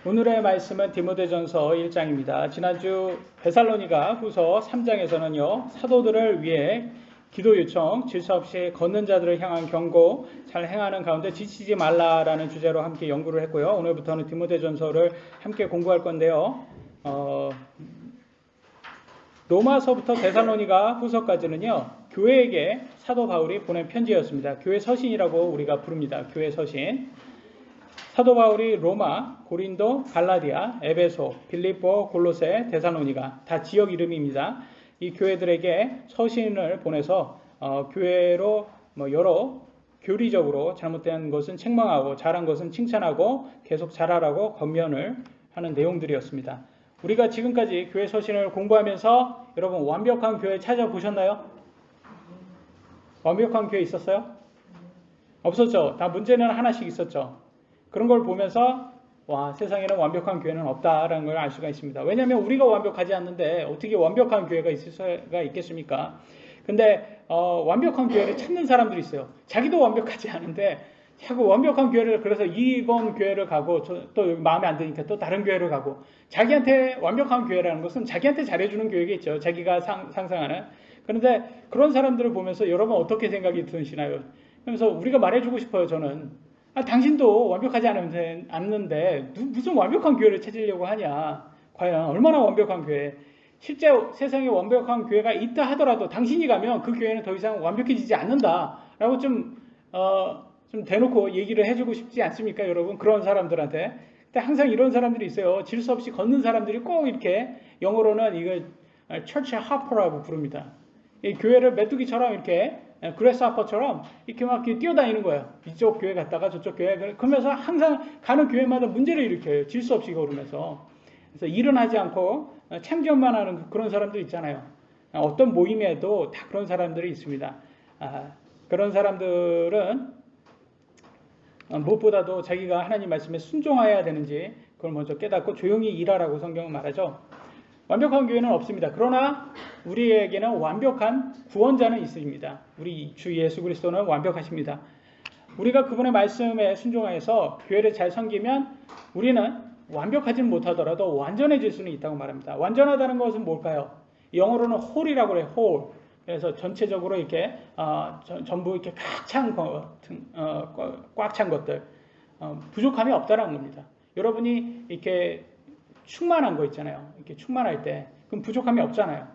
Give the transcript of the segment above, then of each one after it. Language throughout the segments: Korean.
오늘의 말씀은 디모데전서 1장입니다. 지난주 데살로니가 후서 3장에서는요, 사도들을 위해 기도 요청, 질서 없이 걷는 자들을 향한 경고, 잘 행하는 가운데 지치지 말라라는 주제로 함께 연구를 했고요. 오늘부터는 디모데전서를 함께 공부할 건데요. 로마서부터 데살로니가 후서까지는요, 교회에게 사도 바울이 보낸 편지였습니다. 교회 서신이라고 우리가 부릅니다. 교회 서신. 사도 바울이 로마, 고린도, 갈라디아, 에베소, 빌립보, 골로새, 데살로니가 다 지역 이름입니다. 이 교회들에게 서신을 보내서 교회로 여러 교리적으로 잘못된 것은 책망하고 잘한 것은 칭찬하고 계속 잘하라고 권면을 하는 내용들이었습니다. 우리가 지금까지 교회 서신을 공부하면서 여러분 완벽한 교회 찾아보셨나요? 완벽한 교회 있었어요? 없었죠. 다 문제는 하나씩 있었죠. 그런 걸 보면서 와, 세상에는 완벽한 교회는 없다라는 걸 알 수가 있습니다. 왜냐하면 우리가 완벽하지 않는데 어떻게 완벽한 교회가 있을 수가 있겠습니까? 근데 완벽한 교회를 찾는 사람들이 있어요. 자기도 완벽하지 않은데 자꾸 완벽한 교회를, 그래서 이번 교회를 가고 또 마음에 안 드니까 또 다른 교회를 가고, 자기한테 완벽한 교회라는 것은 자기한테 잘해주는 교회겠죠. 자기가 상상하는. 그런데 그런 사람들을 보면서 여러분 어떻게 생각이 드시나요? 그래서 우리가 말해주고 싶어요. 저는 당신도 완벽하지 않는데 무슨 완벽한 교회를 찾으려고 하냐. 과연 얼마나 완벽한 교회. 실제 세상에 완벽한 교회가 있다 하더라도 당신이 가면 그 교회는 더 이상 완벽해지지 않는다라고 좀 대놓고 얘기를 해주고 싶지 않습니까, 여러분? 그런 사람들한테. 근데 항상 이런 사람들이 있어요. 질서 없이 걷는 사람들이 꼭 이렇게, 영어로는 이걸 처치 하퍼라고 부릅니다. 이 교회를 메뚜기처럼 이렇게, 그래스하퍼처럼 이렇게 막 뛰어다니는 거예요. 이쪽 교회 갔다가 저쪽 교회. 그러면서 항상 가는 교회마다 문제를 일으켜요. 질서 없이 걸으면서. 그래서 일은 하지 않고 참견만 하는 그런 사람들 있잖아요. 어떤 모임에도 다 그런 사람들이 있습니다. 그런 사람들은 무엇보다도 자기가 하나님 말씀에 순종해야 되는지 그걸 먼저 깨닫고 조용히 일하라고 성경은 말하죠. 완벽한 교회는 없습니다. 그러나 우리에게는 완벽한 구원자는 있습니다. 우리 주 예수 그리스도는 완벽하십니다. 우리가 그분의 말씀에 순종해서 교회를 잘 섬기면 우리는 완벽하지는 못하더라도 완전해질 수는 있다고 말합니다. 완전하다는 것은 뭘까요? 영어로는 whole이라고 해요. whole. 그래서 전체적으로 이렇게 전부 이렇게 꽉 찬 것들, 부족함이 없다라는 겁니다. 여러분이 이렇게 충만한 거 있잖아요. 이렇게 충만할 때 그럼 부족함이 없잖아요.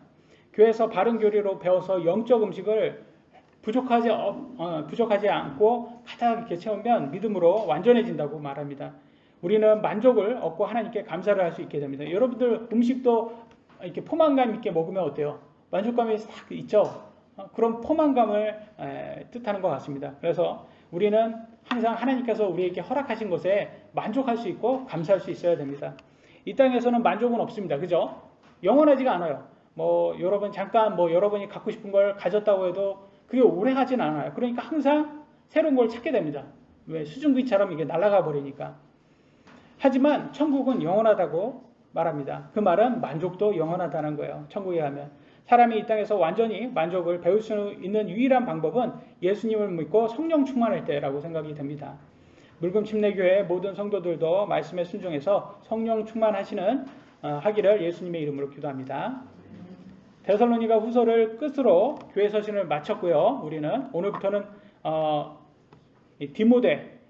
교회에서 바른 교리로 배워서 영적 음식을 부족하지 않고 가득 이렇게 채우면 믿음으로 완전해진다고 말합니다. 우리는 만족을 얻고 하나님께 감사를 할 수 있게 됩니다. 여러분들 음식도 이렇게 포만감 있게 먹으면 어때요? 만족감이 싹 있죠? 그런 포만감을 뜻하는 것 같습니다. 그래서 우리는 항상 하나님께서 우리에게 허락하신 것에 만족할 수 있고 감사할 수 있어야 됩니다. 이 땅에서는 만족은 없습니다. 그죠? 영원하지가 않아요. 여러분 잠깐 여러분이 갖고 싶은 걸 가졌다고 해도 그게 오래 가진 않아요. 그러니까 항상 새로운 걸 찾게 됩니다. 왜? 수증기처럼 이게 날아가 버리니까. 하지만 천국은 영원하다고 말합니다. 그 말은 만족도 영원하다는 거예요. 천국에 가면. 사람이 이 땅에서 완전히 만족을 배울 수 있는 유일한 방법은 예수님을 믿고 성령 충만할 때라고 생각이 됩니다. 물금 침례교회 모든 성도들도 말씀에 순종해서 성령 충만하시는 하기를 예수님의 이름으로 기도합니다. 데살로니가 후서를 끝으로 교회 서신을 마쳤고요. 우리는 오늘부터는 디모데,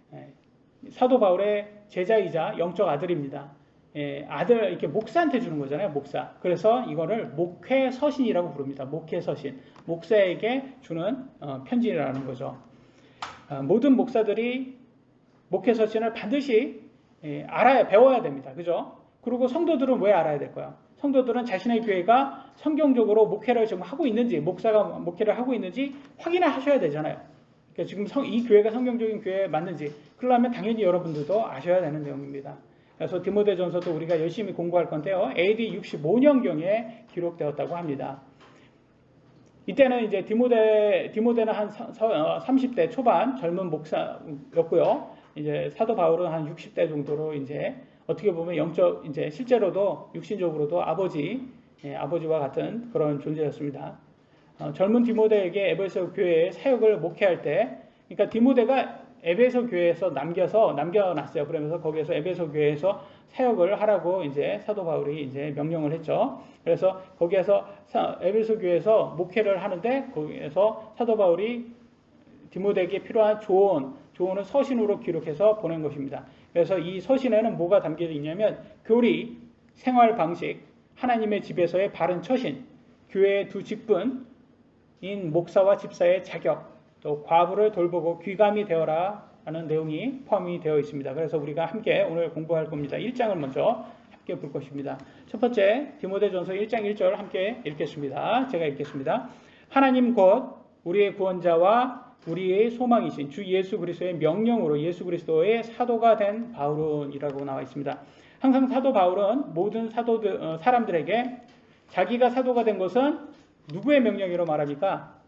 사도 바울의 제자이자 영적 아들입니다. 아들, 이렇게 목사한테 주는 거잖아요. 목사. 그래서 이거를 목회 서신이라고 부릅니다. 목회 서신. 목사에게 주는 편지라는 거죠. 모든 목사들이 목회 서신을 반드시 배워야 됩니다. 그죠? 그리고 성도들은 왜 알아야 될까요? 성도들은 자신의 교회가 성경적으로 목회를 지금 하고 있는지, 목사가 목회를 하고 있는지 확인을 하셔야 되잖아요. 그러니까 지금 이 교회가 성경적인 교회에 맞는지, 그러려면 당연히 여러분들도 아셔야 되는 내용입니다. 그래서 디모데전서도 우리가 열심히 공부할 건데요. AD 65년경에 기록되었다고 합니다. 이때는 이제 디모데는 한 30대 초반 젊은 목사였고요. 이제 사도 바울은 한 60대 정도로 이제 어떻게 보면 이제 실제로도 육신적으로도 아버지와 같은 그런 존재였습니다. 젊은 디모데에게 에베소 교회의 사역을 목회할 때, 그러니까 디모데가 에베소 교회에서 남겨놨어요. 그러면서 거기에서 에베소 교회에서 사역을 하라고 이제 사도 바울이 이제 명령을 했죠. 그래서 거기에서 에베소 교회에서 목회를 하는데 거기에서 사도 바울이 디모데에게 필요한 조언을 서신으로 기록해서 보낸 것입니다. 그래서 이 서신에는 뭐가 담겨 있냐면 교리, 생활 방식, 하나님의 집에서의 바른 처신, 교회의 두 직분인 목사와 집사의 자격, 또 과부를 돌보고 귀감이 되어라 하는 내용이 포함이 되어 있습니다. 그래서 우리가 함께 오늘 공부할 겁니다. 1장을 먼저 함께 볼 것입니다. 첫 번째 디모데전서 1장 1절 함께 읽겠습니다. 제가 읽겠습니다. 하나님 곧 우리의 구원자와 우리의 소망이신 주 예수 그리스도의 명령으로 예수 그리스도의 사도가 된 바울은이라고 나와 있습니다. 항상 사도 바울은 모든 사람들에게 자기가 사도가 된 것은 누구의 명령이라고 말합니까?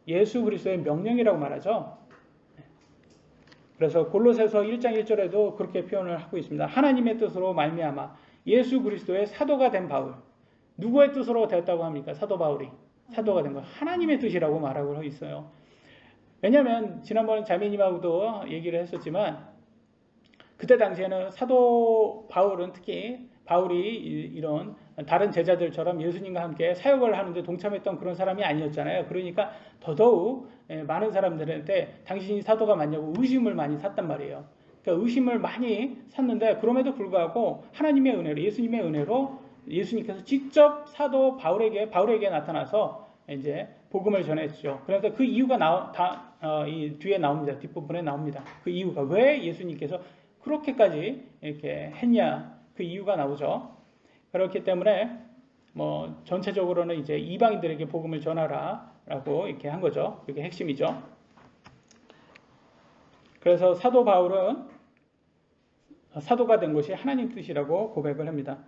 예수 그리스도의 명령이라고 말하죠. 그래서 골로새서 1장 1절에도 그렇게 표현을 하고 있습니다. 하나님의 뜻으로 말미암아 예수 그리스도의 사도가 된 바울. 누구의 뜻으로 되었다고 합니까? 사도 바울이 사도가 된 거. 하나님의 뜻이라고 말하고 있어요. 왜냐하면 지난번 자매님하고도 얘기를 했었지만 그때 당시에는 사도 바울은 특히 바울이 이런 다른 제자들처럼 예수님과 함께 사역을 하는데 동참했던 그런 사람이 아니었잖아요. 그러니까 더더욱 많은 사람들한테 당신이 사도가 맞냐고 의심을 많이 샀단 말이에요. 그러니까 의심을 많이 샀는데 그럼에도 불구하고 하나님의 은혜로 예수님의 은혜로 예수님께서 직접 사도 바울에게 나타나서 이제 복음을 전했죠. 그래서 그 이유가 이 뒤에 나옵니다. 뒷부분에 나옵니다. 그 이유가 왜 예수님께서 그렇게까지 이렇게 했냐 그 이유가 나오죠. 그렇기 때문에 뭐 전체적으로는 이제 이방인들에게 복음을 전하라라고 이렇게 한 거죠. 그게 핵심이죠. 그래서 사도 바울은 사도가 된 것이 하나님 뜻이라고 고백을 합니다.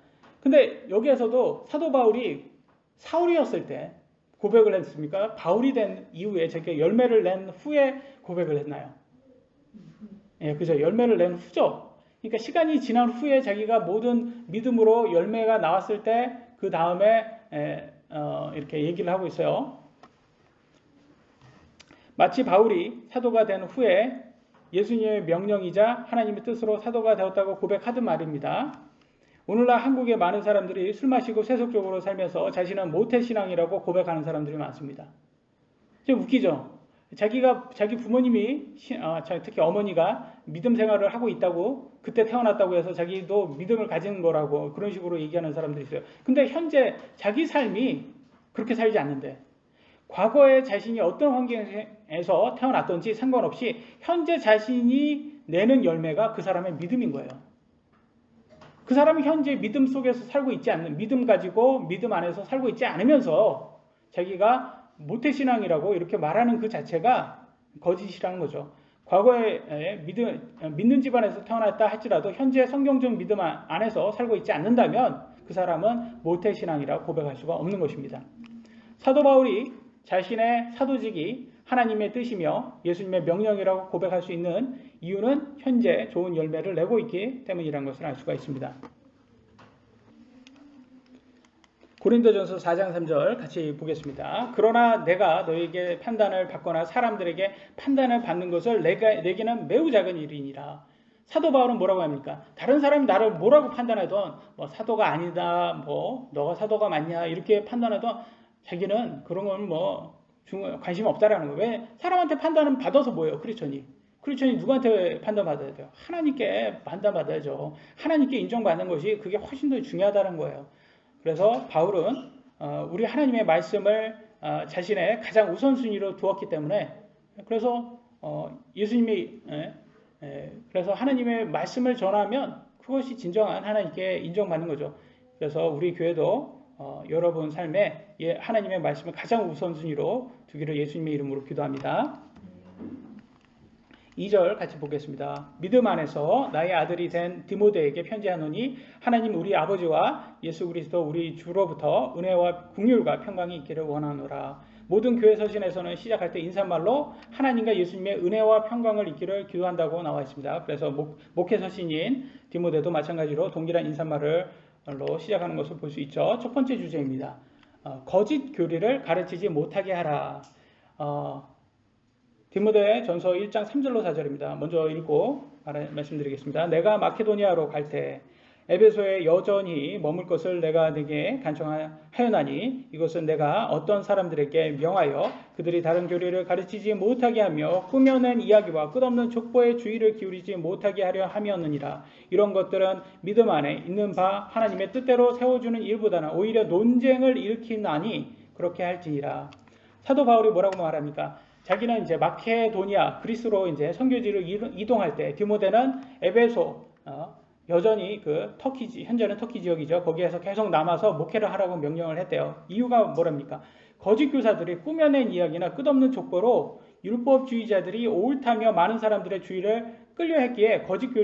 근데 여기에서도 사도 바울이 사울이었을 때 고백을 했습니까? 바울이 된 이후에 저게 열매를 낸 후에 고백을 했나요? 예, 그죠. 열매를 낸 후죠. 그러니까 시간이 지난 후에 자기가 모든 믿음으로 열매가 나왔을 때 그 다음에 이렇게 얘기를 하고 있어요. 마치 바울이 사도가 된 후에 예수님의 명령이자 하나님의 뜻으로 사도가 되었다고 고백하던 말입니다. 오늘날 한국의 많은 사람들이 술 마시고 세속적으로 살면서 자신은 모태신앙이라고 고백하는 사람들이 많습니다. 좀 웃기죠? 자기 부모님이 특히 어머니가 믿음 생활을 하고 있다고 그때 태어났다고 해서 자기도 믿음을 가진 거라고 그런 식으로 얘기하는 사람들이 있어요. 근데 현재 자기 삶이 그렇게 살지 않는데 과거에 자신이 어떤 환경에서 태어났던지 상관없이 현재 자신이 내는 열매가 그 사람의 믿음인 거예요. 그 사람이 현재 믿음 속에서 살고 있지 않는 믿음 가지고 믿음 안에서 살고 있지 않으면서 자기가 모태신앙이라고 이렇게 말하는 그 자체가 거짓이라는 거죠. 과거에 믿는 집안에서 태어났다 할지라도 현재 성경적 믿음 안에서 살고 있지 않는다면 그 사람은 모태신앙이라고 고백할 수가 없는 것입니다. 사도 바울이 자신의 사도직이 하나님의 뜻이며 예수님의 명령이라고 고백할 수 있는 이유는 현재 좋은 열매를 내고 있기 때문이라는 것을 알 수가 있습니다. 고린도전서 4장 3절 같이 보겠습니다. 그러나 내가 너에게 판단을 받거나 사람들에게 판단을 받는 것을 내게는 매우 작은 일이니라. 사도 바울은 뭐라고 합니까? 다른 사람이 나를 뭐라고 판단하던 뭐 사도가 아니다, 뭐 너가 사도가 맞냐 이렇게 판단하던 자기는 그런 건 뭐 관심 없다라는 거예요. 왜? 사람한테 판단은 받아서 뭐예요? 크리스천이 누구한테 판단받아야 돼요? 하나님께 판단받아야죠. 하나님께 인정받는 것이 그게 훨씬 더 중요하다는 거예요. 그래서 바울은 우리 하나님의 말씀을 자신의 가장 우선순위로 두었기 때문에 그래서 예수님이 그래서 하나님의 말씀을 전하면 그것이 진정한 하나님께 인정받는 거죠. 그래서 우리 교회도 여러분 삶에 하나님의 말씀을 가장 우선순위로 두기를 예수님의 이름으로 기도합니다. 2절 같이 보겠습니다. 믿음 안에서 나의 아들이 된 디모데에게 편지하노니 하나님 우리 아버지와 예수 그리스도 우리 주로부터 은혜와 긍휼과 평강이 있기를 원하노라. 모든 교회 서신에서는 시작할 때 인사말로 하나님과 예수님의 은혜와 평강을 있기를 기도한다고 나와 있습니다. 그래서 목회 서신인 디모데도 마찬가지로 동일한 인사말로 시작하는 것을 볼 수 있죠. 첫 번째 주제입니다. 거짓 교리를 가르치지 못하게 하라. 디모데 전서 1장 3절로 4절입니다. 먼저 읽고 말씀드리겠습니다. 내가 마케도니아로 갈 때 에베소에 여전히 머물 것을 내가 네게 간청하였나니 이것은 내가 어떤 사람들에게 명하여 그들이 다른 교리를 가르치지 못하게 하며 꾸며낸 이야기와 끝없는 족보에 주의를 기울이지 못하게 하려 함이었느니라. 이런 것들은 믿음 안에 있는 바 하나님의 뜻대로 세워주는 일보다는 오히려 논쟁을 일으키나니 그렇게 할지니라. 사도 바울이 뭐라고 말합니까? 자기는 이제 마케도니아 그리스로 이제 선교지를 이동할 때 디모데는 에베소 여전히 그 터키 현재는 터키 지역이죠. 거기에서 계속 남아서 목회를 하라고 명령을 했대요. 이유가 뭐랍니까? 거짓 교사들이 꾸며낸 이야기나 끝없는 족보로 율법주의자들이 옳다며 많은 사람들의 주의를 끌려했기에 거짓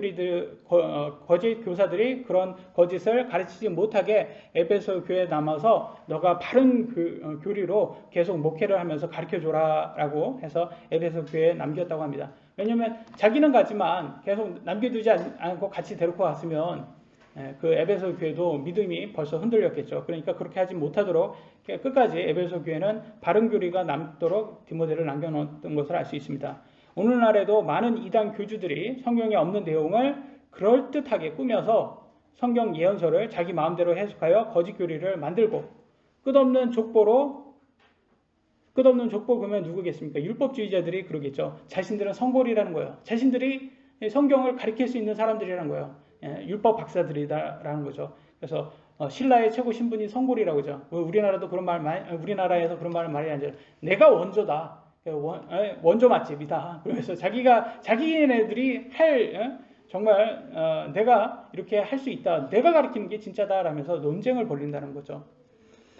교사들이 그런 거짓을 가르치지 못하게 에베소 교회에 남아서 너가 바른 교리로 계속 목회를 하면서 가르쳐줘라라고 해서 에베소 교회에 남겼다고 합니다. 왜냐하면 자기는 가지만 계속 남겨두지 않고 같이 데리고 갔으면 그 에베소 교회도 믿음이 벌써 흔들렸겠죠. 그러니까 그렇게 하지 못하도록 끝까지 에베소 교회는 바른 교리가 남도록 디모데를 남겨놓았던 것을 알 수 있습니다. 오늘날에도 많은 이단 교주들이 성경에 없는 내용을 그럴듯하게 꾸며서 성경 예언서를 자기 마음대로 해석하여 거짓 교리를 만들고 끝없는 족보 그러면 누구겠습니까? 율법주의자들이 그러겠죠. 자신들은 성골이라는 거예요. 자신들이 성경을 가르칠 수 있는 사람들이라는 거예요. 율법 박사들이다라는 거죠. 그래서 신라의 최고 신분이 성골이라고 하죠. 우리나라에서 그런 말을 많이 하죠. 내가 원조다. 원조 맛집이다. 그래서 자기네들이 정말 내가 이렇게 할 수 있다. 내가 가르치는 게 진짜다라면서 논쟁을 벌린다는 거죠.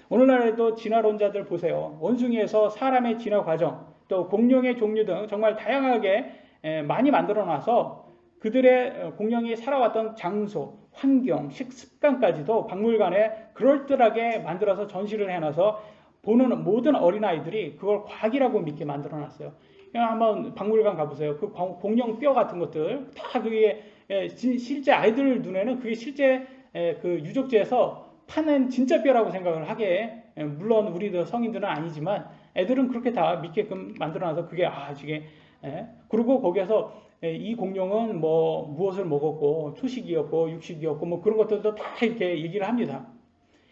오늘날에도 진화론자들 보세요. 원숭이에서 사람의 진화 과정, 또 공룡의 종류 등 정말 다양하게 많이 만들어놔서 그들의 공룡이 살아왔던 장소, 환경, 식습관까지도 박물관에 그럴듯하게 만들어서 전시를 해놔서 보는 모든 어린아이들이 그걸 과학이라고 믿게 만들어놨어요. 그냥 한번 박물관 가보세요. 그 공룡 뼈 같은 것들 다 그게 실제 아이들 눈에는 그게 실제 그 유적지에서 파는 진짜 뼈라고 생각을 하게, 물론 우리도 성인들은 아니지만 애들은 그렇게 다 믿게끔 만들어놔서 그게 이게 그리고 거기에서 이 공룡은 뭐 무엇을 먹었고 초식이었고 육식이었고 뭐 그런 것들도 다 이렇게 얘기를 합니다.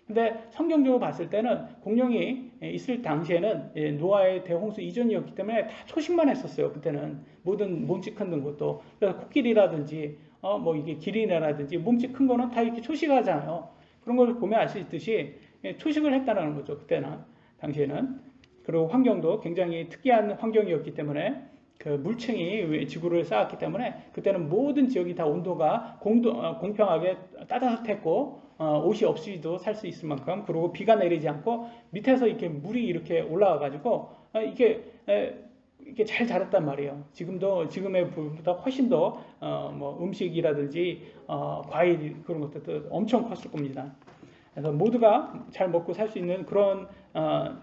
근데 성경적으로 봤을 때는 공룡이 있을 당시에는 노아의 대홍수 이전이었기 때문에 다 초식만 했었어요. 그때는 모든 몸집 큰 것도. 그래서 코끼리라든지 뭐 이게 기린이라든지 몸집 큰 거는 다 이렇게 초식하잖아요. 그런 걸 보면 알 수 있듯이 초식을 했다는 거죠. 그때는 당시에는. 그리고 환경도 굉장히 특이한 환경이었기 때문에 그 물층이 지구를 쌓았기 때문에 그때는 모든 지역이 다 온도가 공평하게 따뜻했고 옷이 없이도 살 수 있을 만큼, 그리고 비가 내리지 않고 밑에서 이렇게 물이 이렇게 올라와 가지고 이게 잘 자랐단 말이에요. 지금의 보다 훨씬 더 뭐 음식이라든지 과일 그런 것들도 엄청 컸을 겁니다. 그래서 모두가 잘 먹고 살 수 있는 그런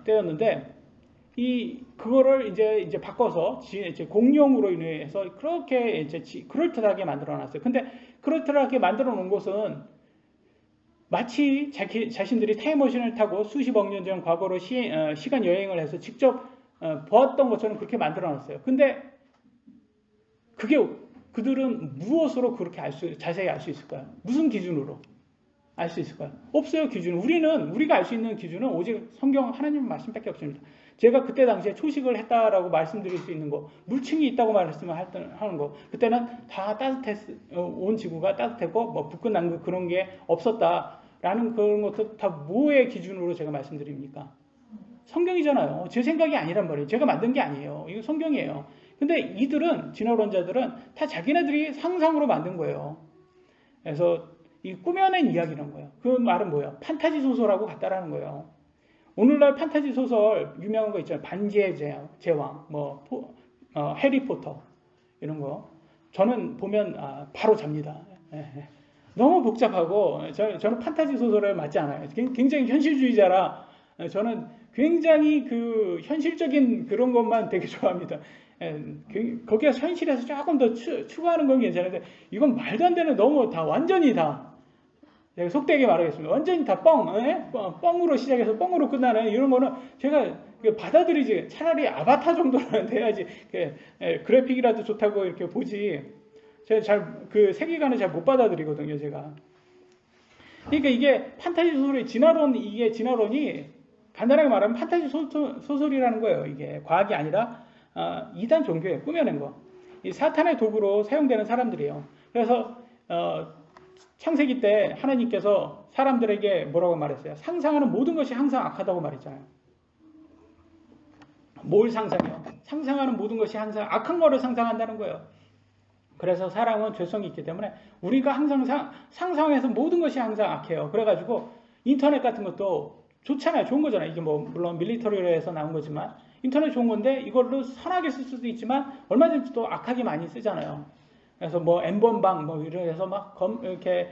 때였는데 그거를 이제 바꿔서 이제 공룡으로 인해서 그렇게 이제 그럴듯하게 만들어 놨어요. 근데 그럴듯하게 만들어 놓은 것은 마치 자신들이 타임머신을 타고 수십억 년 전 과거로 시간 여행을 해서 직접 보았던 것처럼 그렇게 만들어 놨어요. 근데 그들은 무엇으로 그렇게 자세히 알 수 있을까요? 무슨 기준으로 알 수 있을까요? 없어요, 기준. 우리가 알 수 있는 기준은 오직 성경 하나님 말씀밖에 없습니다. 제가 그때 당시에 초식을 했다라고 말씀드릴 수 있는 거, 물층이 있다고 하는 거, 그때는 다 온 지구가 따뜻했고 뭐 북극 남극 그런 게 없었다라는 그런 것도 다 뭐의 기준으로 제가 말씀드립니까? 성경이잖아요. 제 생각이 아니란 말이에요. 제가 만든 게 아니에요. 이거 성경이에요. 근데 진화론자들은 다 자기네들이 상상으로 만든 거예요. 그래서 이 꾸며낸 이야기라는 거예요. 그 말은 뭐예요? 판타지 소설하고 같다라는 거예요. 오늘날 판타지 소설 유명한 거 있잖아요. 반지의 제왕, 뭐 해리포터 이런 거. 저는 보면 바로 잡니다. 너무 복잡하고 저는 판타지 소설에 맞지 않아요. 굉장히 현실주의자라 저는 굉장히 그 현실적인 그런 것만 되게 좋아합니다. 거기에 현실에서 조금 더 추구하는 건 괜찮은데 이건 말도 안 되는 너무 다 완전히 다 제가 속되게 말하겠습니다. 완전히 다 뻥으로 시작해서 뻥으로 끝나는 이런 거는 제가 받아들이지, 차라리 아바타 정도는 돼야지 그래픽이라도 좋다고 이렇게 보지. 제가 그 세계관을 잘 못 받아들이거든요, 제가. 그러니까 이게 판타지 소설의 진화론이 간단하게 말하면 판타지 소설이라는 거예요. 이게 과학이 아니라 이단 종교에 꾸며낸 거. 이 사탄의 도구로 사용되는 사람들이에요. 그래서 창세기 때 하나님께서 사람들에게 뭐라고 말했어요? 상상하는 모든 것이 항상 악하다고 말했잖아요. 뭘 상상해요? 상상하는 모든 것이 항상 악한 거를 상상한다는 거예요. 그래서 사람은 죄성이 있기 때문에 우리가 항상 상상해서 모든 것이 항상 악해요. 그래가지고 인터넷 같은 것도 좋잖아요. 좋은 거잖아요. 이게 뭐 물론 밀리터리로 해서 나온 거지만 인터넷 좋은 건데 이걸로 선하게 쓸 수도 있지만 얼마든지 또 악하게 많이 쓰잖아요. 그래서 뭐 N번방 뭐 이래서 막 이렇게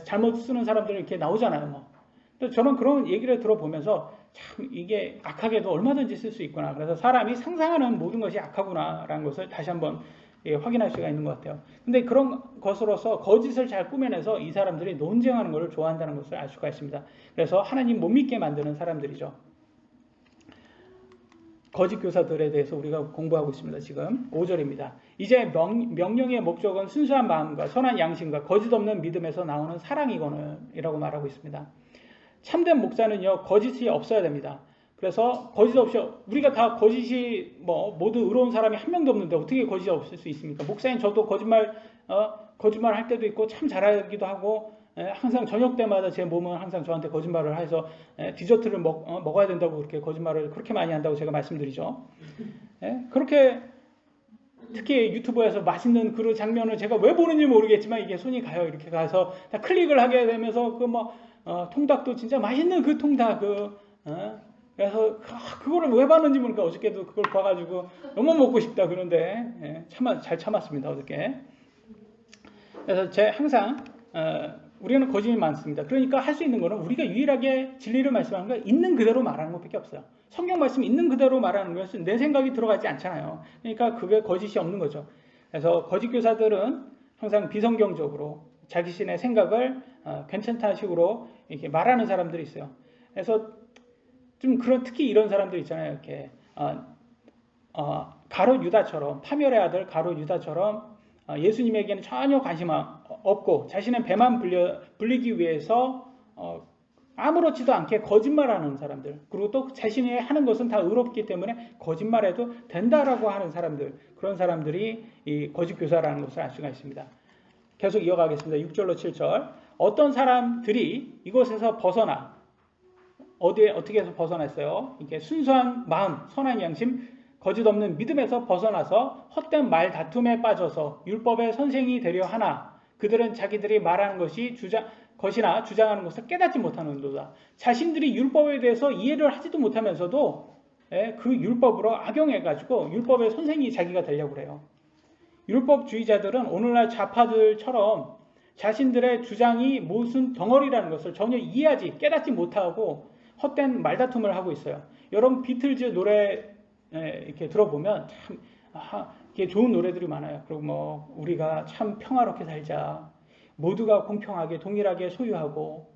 잘못 쓰는 사람들 이렇게 나오잖아요. 뭐. 근데 저는 그런 얘기를 들어보면서 참 이게 악하게도 얼마든지 쓸 수 있구나. 그래서 사람이 상상하는 모든 것이 악하구나라는 것을 다시 한번 확인할 수가 있는 것 같아요. 근데 그런 것으로서 거짓을 잘 꾸며내서 이 사람들이 논쟁하는 것을 좋아한다는 것을 알 수가 있습니다. 그래서 하나님 못 믿게 만드는 사람들이죠. 거짓 교사들에 대해서 우리가 공부하고 있습니다. 지금 5절입니다. 이제 명령의 목적은 순수한 마음과 선한 양심과 거짓 없는 믿음에서 나오는 사랑이거든이라고 말하고 있습니다. 참된 목사는요, 거짓이 없어야 됩니다. 그래서 거짓 없이, 우리가 다 거짓이 모두 의로운 사람이 한 명도 없는데 어떻게 거짓이 없을 수 있습니까? 목사님 저도 거짓말 할 때도 있고 참 잘하기도 하고 항상 저녁 때마다 제 몸은 항상 저한테 거짓말을 해서 디저트를 먹어야 된다고 그렇게 거짓말을 그렇게 많이 한다고 제가 말씀드리죠. 그렇게 특히 유튜브에서 맛있는 그 장면을 제가 왜 보는지 모르겠지만 이게 손이 가요. 이렇게 가서 다 클릭을 하게 되면서 통닭도 진짜 맛있는 그 통닭 그래서 그거를 왜 봤는지 모르니까 어저께도 그걸 봐가지고 너무 먹고 싶다 그런데 잘 참았습니다 어저께. 그래서 항상 우리는 거짓이 많습니다. 그러니까 할 수 있는 거는 우리가 유일하게 진리를 말씀하는 건 있는 그대로 말하는 것밖에 없어요. 성경 말씀 있는 그대로 말하는 것은 내 생각이 들어가지 않잖아요. 그러니까 그게 거짓이 없는 거죠. 그래서 거짓 교사들은 항상 비성경적으로 자기 자신의 생각을 괜찮다는 식으로 이렇게 말하는 사람들이 있어요. 그래서 좀 특히 이런 사람들 있잖아요. 이렇게 가룟 유다처럼, 파멸의 아들 가룟 유다처럼 예수님에게는 전혀 관심 없고 자신의 배만 불리기 위해서 아무렇지도 않게 거짓말하는 사람들, 그리고 또 자신이 하는 것은 다 의롭기 때문에 거짓말해도 된다라고 하는 사람들, 그런 사람들이 이 거짓 교사라는 것을 알 수가 있습니다. 계속 이어가겠습니다. 6절로 7절. 어떤 사람들이 이곳에서 벗어나 어떻게 해서 벗어났어요? 이게 순수한 마음, 선한 양심, 거짓 없는 믿음에서 벗어나서 헛된 말 다툼에 빠져서 율법의 선생이 되려 하나 그들은 자기들이 말하는 것이나 주장하는 것을 깨닫지 못하는도다. 자신들이 율법에 대해서 이해를 하지도 못하면서도 그 율법으로 악용해가지고 율법의 선생이 자기가 되려고 그래요. 율법주의자들은 오늘날 좌파들처럼 자신들의 주장이 무슨 덩어리라는 것을 전혀 깨닫지 못하고 헛된 말다툼을 하고 있어요. 여러분 비틀즈 노래 이렇게 들어보면 참 이게 좋은 노래들이 많아요. 그리고 우리가 참 평화롭게 살자, 모두가 공평하게 동일하게 소유하고.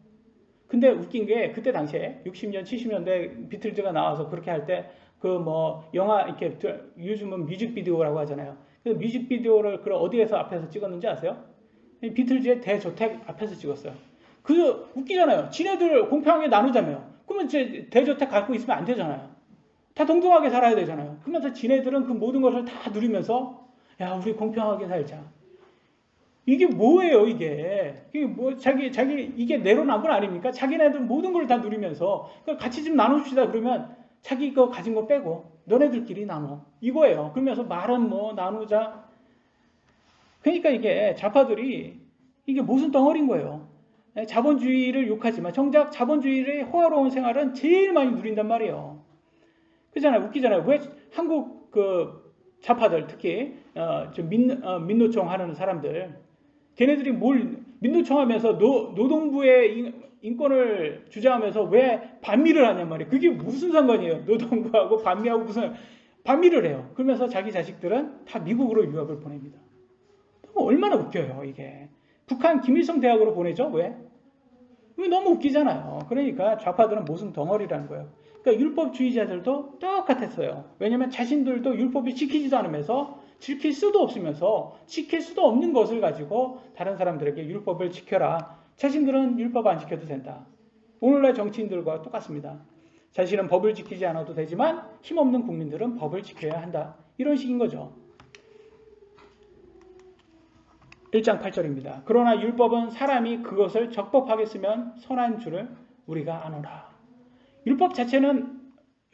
근데 웃긴 게 그때 당시에 60년 70년대 비틀즈가 나와서 그렇게 할 때 영화 이렇게 요즘은 뮤직비디오라고 하잖아요. 그 뮤직비디오를 어디에서 앞에서 찍었는지 아세요? 비틀즈의 대저택 앞에서 찍었어요. 웃기잖아요. 지네들 공평하게 나누자며. 그러면 대저택 갖고 있으면 안 되잖아요. 다 동등하게 살아야 되잖아요. 그러면서 지네들은 그 모든 것을 다 누리면서 야 우리 공평하게 살자. 이게 뭐예요 이게? 이게 내로남불 아닙니까? 자기네들 모든 걸 다 누리면서 같이 좀 나눠줍시다 그러면 자기 거 가진 거 빼고 너네들끼리 나눠 이거예요. 그러면서 말은 나누자. 그러니까 이게 좌파들이 이게 무슨 덩어리인 거예요. 자본주의를 욕하지만 정작 자본주의의 호화로운 생활은 제일 많이 누린단 말이에요. 그잖아요. 웃기잖아요. 왜 한국 좌파들 특히 민노총 하는 사람들 걔네들이 민노총 하면서 노동부의 인권을 주장하면서 왜 반미를 하냔 말이에요. 그게 무슨 상관이에요. 노동부하고 반미하고 무슨 반미를 해요. 그러면서 자기 자식들은 다 미국으로 유학을 보냅니다. 얼마나 웃겨요 이게. 북한 김일성 대학으로 보내죠. 왜? 이거 너무 웃기잖아요. 그러니까 좌파들은 모순 덩어리라는 거예요. 그러니까 율법주의자들도 똑같았어요. 왜냐하면 자신들도 율법이 지키지도 않으면서 지킬 수도 없으면서 지킬 수도 없는 것을 가지고 다른 사람들에게 율법을 지켜라. 자신들은 율법 안 지켜도 된다. 오늘날 정치인들과 똑같습니다. 자신은 법을 지키지 않아도 되지만 힘없는 국민들은 법을 지켜야 한다. 이런 식인 거죠. 1장 8절입니다. 그러나 율법은 사람이 그것을 적법하게 쓰면 선한 줄을 우리가 아노라. 율법 자체는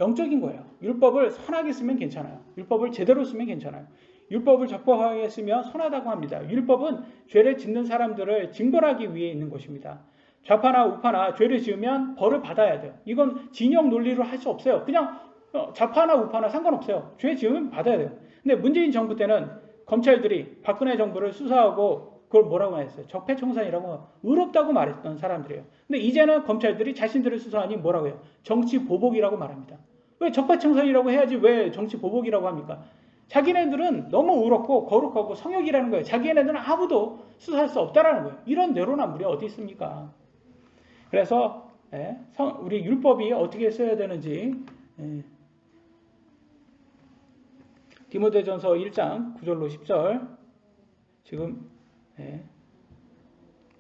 영적인 거예요. 율법을 선하게 쓰면 괜찮아요. 율법을 제대로 쓰면 괜찮아요. 율법을 적법하게 쓰면 선하다고 합니다. 율법은 죄를 짓는 사람들을 징벌하기 위해 있는 것입니다. 좌파나 우파나 죄를 지으면 벌을 받아야 돼요. 이건 진영 논리로 할 수 없어요. 그냥 좌파나 우파나 상관없어요. 죄 지으면 받아야 돼요. 근데 문재인 정부 때는 검찰들이 박근혜 정부를 수사하고 그걸 뭐라고 했어요? 적폐청산이라고 의롭다고 말했던 사람들이에요. 근데 이제는 검찰들이 자신들을 수사하니 뭐라고 해요? 정치 보복이라고 말합니다. 왜 적폐청산이라고 해야지 왜 정치 보복이라고 합니까? 자기네들은 너무 의롭고 거룩하고 성역이라는 거예요. 자기네들은 아무도 수사할 수 없다라는 거예요. 이런 내로남불이 어디 있습니까? 그래서 우리 율법이 어떻게 써야 되는지 디모데전서 1장 9절로 10절 지금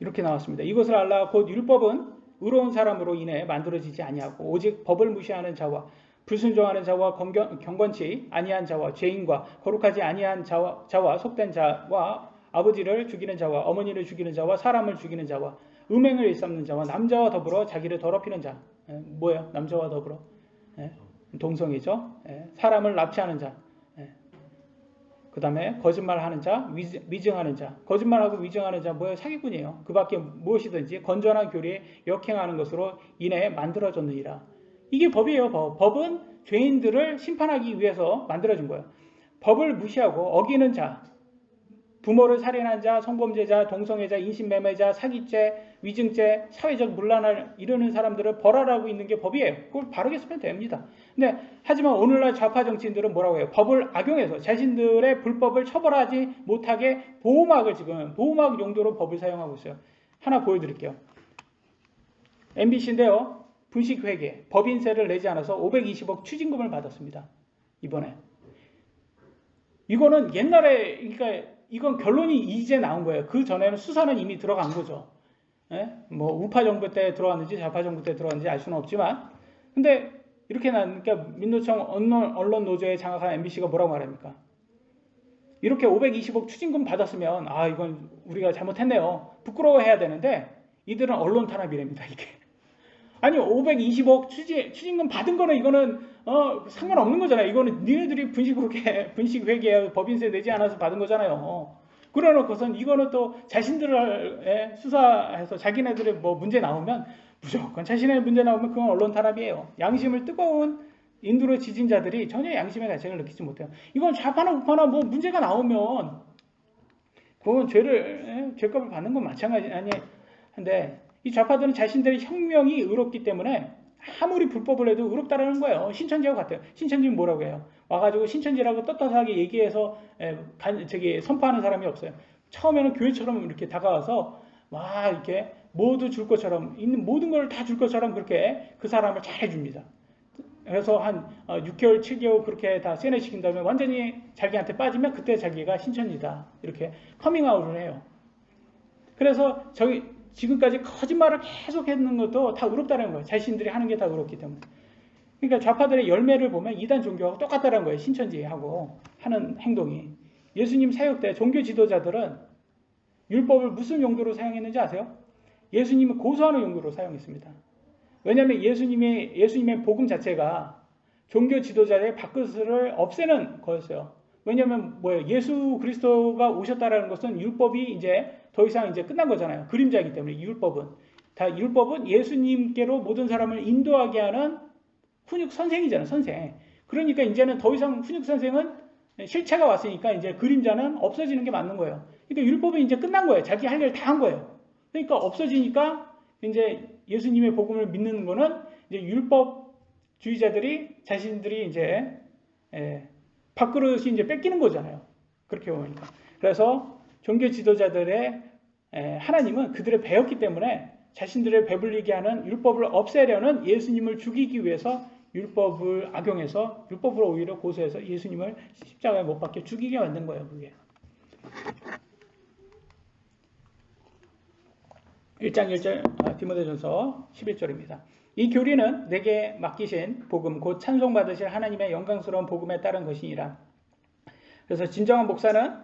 이렇게 나왔습니다. 이것을 알라 곧 율법은 의로운 사람으로 인해 만들어지지 아니하고 오직 법을 무시하는 자와 불순종하는 자와 경건치 아니한 자와 죄인과 거룩하지 아니한 자와 속된 자와 아버지를 죽이는 자와 어머니를 죽이는 자와 사람을 죽이는 자와 음행을 일삼는 자와 남자와 더불어 자기를 더럽히는 자. 뭐예요? 남자와 더불어? 동성이죠. 사람을 납치하는 자. 그 다음에 거짓말하는 자, 위증하는 자. 거짓말하고 위증하는 자 뭐예요? 사기꾼이에요. 그 밖에 무엇이든지 건전한 교리에 역행하는 것으로 인해 만들어졌느니라. 이게 법이에요. 법은 죄인들을 심판하기 위해서 만들어진 거예요. 법을 무시하고 어기는 자, 부모를 살인한 자, 성범죄자, 동성애자, 인신매매자, 사기죄, 위증죄, 사회적 문란을 이루는 사람들을 벌하라고 있는 게 법이에요. 그걸 바르게 쓰면 됩니다. 근데 하지만 오늘날 좌파 정치인들은 뭐라고 해요? 법을 악용해서 자신들의 불법을 처벌하지 못하게 보호막 용도로 법을 사용하고 있어요. 하나 보여드릴게요. MBC인데요. 분식회계, 법인세를 내지 않아서 520억 추징금을 받았습니다. 이번에. 이거는 옛날에, 그러니까 이건 결론이 이제 나온 거예요. 그 전에는 수사는 이미 들어간 거죠. 뭐 우파 정부 때 들어왔는지 좌파 정부 때 들어왔는지 알 수는 없지만, 근데 이렇게 나니까 민노총 언론 노조에 장악한 MBC가 뭐라고 말합니까? 이렇게 520억 추징금 받았으면 이건 우리가 잘못했네요. 부끄러워해야 되는데 이들은 언론 탄압이랍니다. 이게. 아니 520억 추징금 받은 거는 이거는 상관없는 거잖아요. 이거는 니네들이 분식회계 법인세 내지 않아서 받은 거잖아요. 그래놓고선 이거는 또 자신들의 수사해서 자기네들의 뭐 문제 나오면 무조건 자신의 문제 나오면 그건 언론 탄압이에요. 양심을 뜨거운 인도로 지진 자들이 전혀 양심의 가책을 느끼지 못해요. 이건 좌파나 우파나 뭐 문제가 나오면 그건 죄값을 받는 건 마찬가지 한데 이 좌파들은 자신들의 혁명이 의롭기 때문에 아무리 불법을 해도 의롭다라는 거예요. 신천지하고 같아요. 신천지는 뭐라고 해요? 와가지고 신천지라고 떳떳하게 얘기해서 선포하는 사람이 없어요. 처음에는 교회처럼 이렇게 다가와서 이렇게 모두 줄 것처럼 있는 모든 걸 다 줄 것처럼 그렇게 그 사람을 잘 해줍니다. 그래서 한 6개월, 7개월 그렇게 다 세뇌시킨 다음에 완전히 자기한테 빠지면 그때 자기가 신천지다. 이렇게 커밍아웃을 해요. 그래서 지금까지 거짓말을 계속 했는 것도 다 의롭다는 거예요. 자신들이 하는 게 다 의롭기 때문에. 그러니까 좌파들의 열매를 보면 이단 종교하고 똑같다는 거예요. 신천지하고 하는 행동이. 예수님 사역 때 종교 지도자들은 율법을 무슨 용도로 사용했는지 아세요? 예수님을 고소하는 용도로 사용했습니다. 왜냐하면 예수님의 복음 자체가 종교 지도자의 밥그릇을 없애는 거였어요. 왜냐하면 예수 그리스도가 오셨다라는 것은 율법이 이제 더 이상 이제 끝난 거잖아요. 그림자이기 때문에 율법은 예수님께로 모든 사람을 인도하게 하는 훈육 선생이잖아요. 선생. 그러니까 이제는 더 이상 훈육 선생은 실체가 왔으니까 이제 그림자는 없어지는 게 맞는 거예요. 그러니까 율법이 이제 끝난 거예요. 자기 할 일 다 한 거예요. 그러니까 없어지니까 이제 예수님의 복음을 믿는 거는 이제 율법주의자들이 자신들이 이제 밥그릇이 이제 뺏기는 거잖아요. 그렇게 보니까. 그래서 종교 지도자들의 하나님은 그들의 배였기 때문에 자신들을 배불리게 하는 율법을 없애려는 예수님을 죽이기 위해서 율법을 악용해서 율법을 오히려 고소해서 예수님을 십자가에 못 박혀 죽이게 만든 거예요. 그게 1장 1절 디모데전서 11절입니다. 이 교리는 내게 맡기신 복음 곧 찬송받으실 하나님의 영광스러운 복음에 따른 것이니라. 그래서 진정한 목사는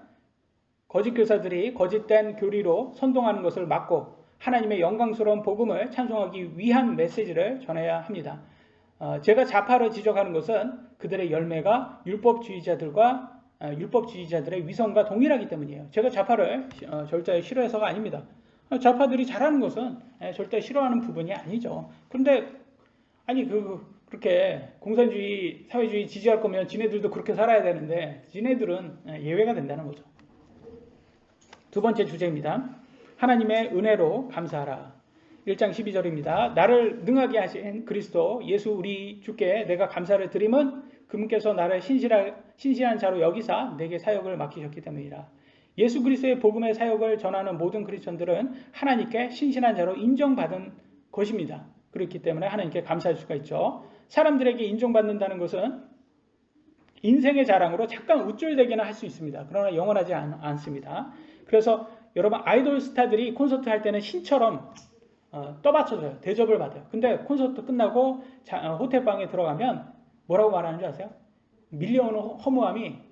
거짓 교사들이 거짓된 교리로 선동하는 것을 막고 하나님의 영광스러운 복음을 찬송하기 위한 메시지를 전해야 합니다. 제가 좌파를 지적하는 것은 그들의 열매가 율법주의자들의 위선과 동일하기 때문이에요. 제가 좌파를 절대 싫어해서가 아닙니다. 좌파들이 잘하는 것은 절대 싫어하는 부분이 아니죠. 그런데 아니 그렇게 공산주의, 사회주의 지지할 거면 지네들도 그렇게 살아야 되는데 지네들은 예외가 된다는 거죠. 두 번째 주제입니다. 하나님의 은혜로 감사하라. 1장 12절입니다. 나를 능하게 하신 그리스도 예수 우리 주께 내가 감사를 드림은 그분께서 나를 신실한 자로 여기사 내게 사역을 맡기셨기 때문이라. 예수 그리스도의 복음의 사역을 전하는 모든 크리스천들은 하나님께 신실한 자로 인정받은 것입니다. 그렇기 때문에 하나님께 감사할 수가 있죠. 사람들에게 인정받는다는 것은 인생의 자랑으로 잠깐 우쭐대기는 할 수 있습니다. 그러나 영원하지 않습니다. 그래서 여러분 아이돌 스타들이 콘서트 할 때는 신처럼 떠받쳐져요. 대접을 받아요. 근데 콘서트 끝나고 호텔방에 들어가면 뭐라고 말하는 줄 아세요? 밀려오는 허무함이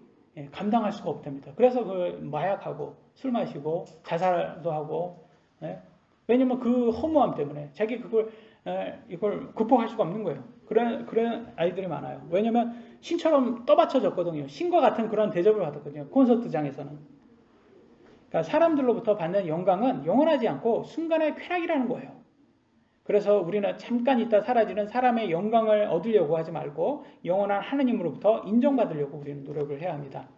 감당할 수가 없답니다. 그래서 마약하고 술 마시고 자살도 하고 왜냐면 그 허무함 때문에 자기 이걸 극복할 수가 없는 거예요. 그런 아이들이 많아요. 왜냐면 신처럼 떠받쳐졌거든요. 신과 같은 그런 대접을 받았거든요. 콘서트장에서는. 그러니까 사람들로부터 받는 영광은 영원하지 않고 순간의 쾌락이라는 거예요. 그래서 우리는 잠깐 있다 사라지는 사람의 영광을 얻으려고 하지 말고 영원한 하나님으로부터 인정받으려고 우리는 노력을 해야 합니다.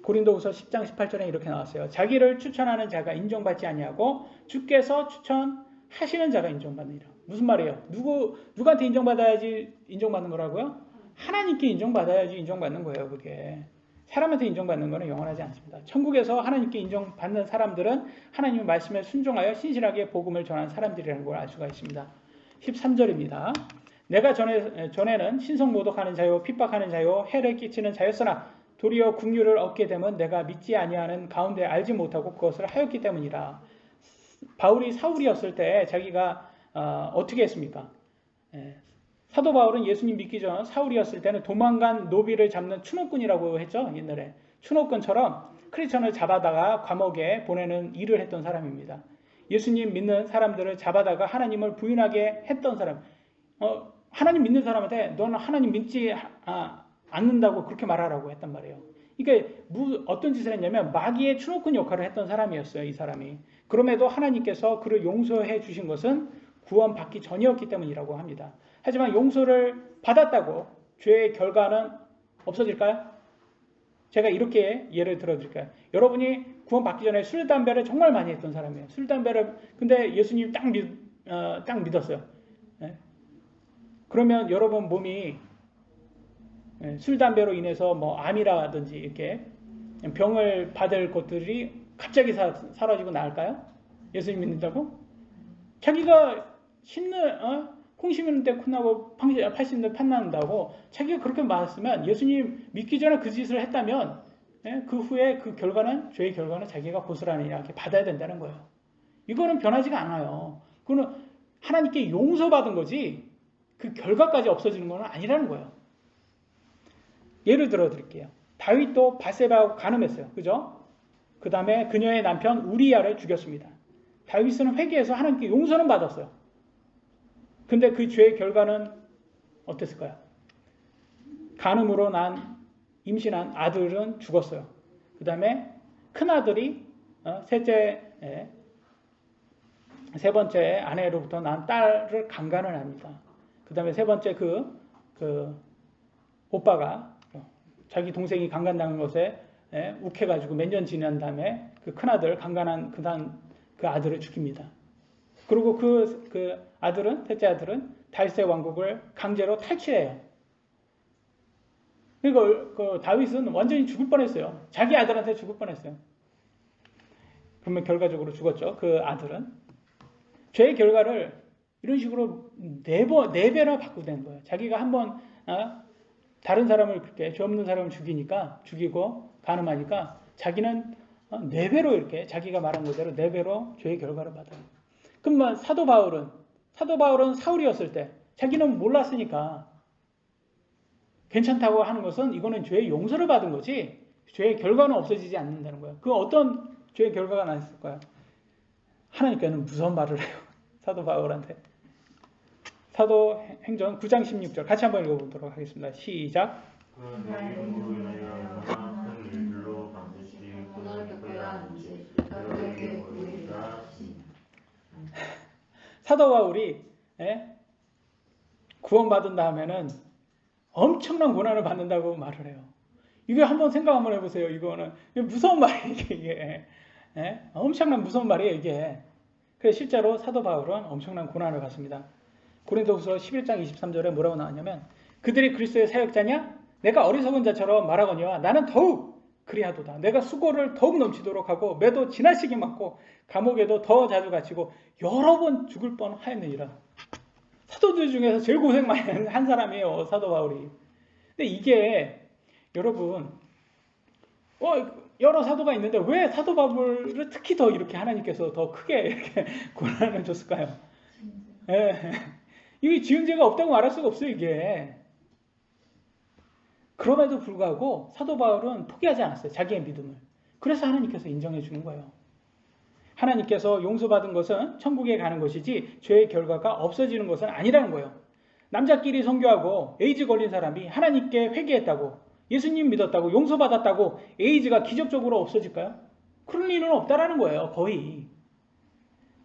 고린도후서 10장 18절에 이렇게 나왔어요. 자기를 추천하는 자가 인정받지 아니하고 주께서 추천하시는 자가 인정받느니라. 무슨 말이에요? 누구한테 인정받아야지 인정받는 거라고요? 하나님께 인정받아야지 인정받는 거예요. 그게. 사람한테 인정받는 것은 영원하지 않습니다. 천국에서 하나님께 인정받는 사람들은 하나님의 말씀에 순종하여 신실하게 복음을 전한 사람들이라는 걸 알 수가 있습니다. 13절입니다. 내가 전에는 신성 모독하는 자요 핍박하는 자요 해를 끼치는 자였으나 도리어 긍휼을 얻게 되면 내가 믿지 아니하는 가운데 알지 못하고 그것을 하였기 때문이라. 바울이 사울이었을 때 자기가 어떻게 했습니까? 사도 바울은 예수님 믿기 전 사울이었을 때는 도망간 노비를 잡는 추노꾼이라고 했죠. 옛날에 추노꾼처럼 크리스천을 잡아다가 감옥에 보내는 일을 했던 사람입니다. 예수님 믿는 사람들을 잡아다가 하나님을 부인하게 했던 사람. 하나님 믿는 사람한테 너는 하나님 믿지 않는다고 그렇게 말하라고 했단 말이에요. 그러니까 어떤 짓을 했냐면 마귀의 추노꾼 역할을 했던 사람이었어요. 이 사람이. 그럼에도 하나님께서 그를 용서해 주신 것은 구원받기 전이었기 때문이라고 합니다. 하지만 용서를 받았다고 죄의 결과는 없어질까요? 제가 이렇게 예를 들어드릴까요? 여러분이 구원받기 전에 술, 담배를 정말 많이 했던 사람이에요. 술, 담배를 근데 예수님 딱 믿었어요. 그러면 여러분 몸이 술, 담배로 인해서 뭐 암이라든지 이렇게 병을 받을 것들이 갑자기 사라지고 나을까요? 예수님 믿는다고? 자기가 콩 심는데 콩나고 팔 심는데 팥 난다고 자기가 그렇게 말했으면 예수님 믿기 전에 그 짓을 했다면 그 후에 그 결과는 죄의 결과는 자기가 고스란히 이렇게 받아야 된다는 거예요. 이거는 변하지가 않아요. 그거는 하나님께 용서받은 거지 그 결과까지 없어지는 건 아니라는 거예요. 예를 들어 드릴게요. 다윗도 바세바하고 간음했어요. 그죠? 그 다음에 그녀의 남편 우리야를 죽였습니다. 다윗은 회개해서 하나님께 용서는 받았어요. 근데 그 죄의 결과는 어땠을까요? 간음으로 임신한 아들은 죽었어요. 그 다음에 큰아들이 세 번째 아내로부터 난 딸을 강간을 합니다. 그 다음에 세 번째 그 오빠가 자기 동생이 강간당한 것에 욱해가지고 몇 년 지난 다음에 그 큰아들 강간한 그 아들을 죽입니다. 그리고 그 아들은, 셋째 아들은 다윗의 왕국을 강제로 탈취해요. 그러니까 그 다윗은 완전히 죽을 뻔했어요. 자기 아들한테 죽을 뻔했어요. 그러면 결과적으로 죽었죠. 그 아들은. 죄의 결과를 이런 식으로 네 배나 받고 되는 거예요. 자기가 한번 다른 사람을 그렇게 죄 없는 사람을 죽이고 간음하니까 자기는 네 배로 이렇게 자기가 말한 그대로 네 배로 죄의 결과를 받아요. 그럼 사도 바울은 사울이었을 때 자기는 몰랐으니까 괜찮다고 하는 것은 이거는 죄의 용서를 받은 거지 죄의 결과는 없어지지 않는다는 거예요. 그 어떤 죄의 결과가 났을까요? 하나님께는 무서운 말을 해요. 사도 바울한테. 사도행전 9장 16절 같이 한번 읽어보도록 하겠습니다. 시작. 사도 바울이 구원받은 다음에는 엄청난 고난을 받는다고 말을 해요. 이거 한번 생각 한번 해보세요. 이거는 무서운 말이에요. 이게 엄청난 무서운 말이에요. 이게. 그래서 실제로 사도 바울은 엄청난 고난을 받습니다. 고린도후서 11장 23절에 뭐라고 나왔냐면 그들이 그리스도의 사역자냐? 내가 어리석은 자처럼 말하거니와 나는 더욱 그리하도다. 내가 수고를 더욱 넘치도록 하고 매도 지나치게 맞고 감옥에도 더 자주 갇히고 여러 번 죽을 뻔하였느니라. 사도들 중에서 제일 고생 많이 한 사람이에요. 사도 바울이. 근데 이게 여러분 여러 사도가 있는데 왜 사도 바울을 특히 더 이렇게 하나님께서 더 크게 이렇게 고난을 줬을까요? 이게 지은 죄가 없다고 말할 수가 없어요. 이게. 그럼에도 불구하고 사도 바울은 포기하지 않았어요. 자기의 믿음을. 그래서 하나님께서 인정해 주는 거예요. 하나님께서 용서받은 것은 천국에 가는 것이지 죄의 결과가 없어지는 것은 아니라는 거예요. 남자끼리 선교하고 에이즈 걸린 사람이 하나님께 회개했다고 예수님 믿었다고 용서받았다고 에이즈가 기적적으로 없어질까요? 그런 일은 없다라는 거예요. 거의.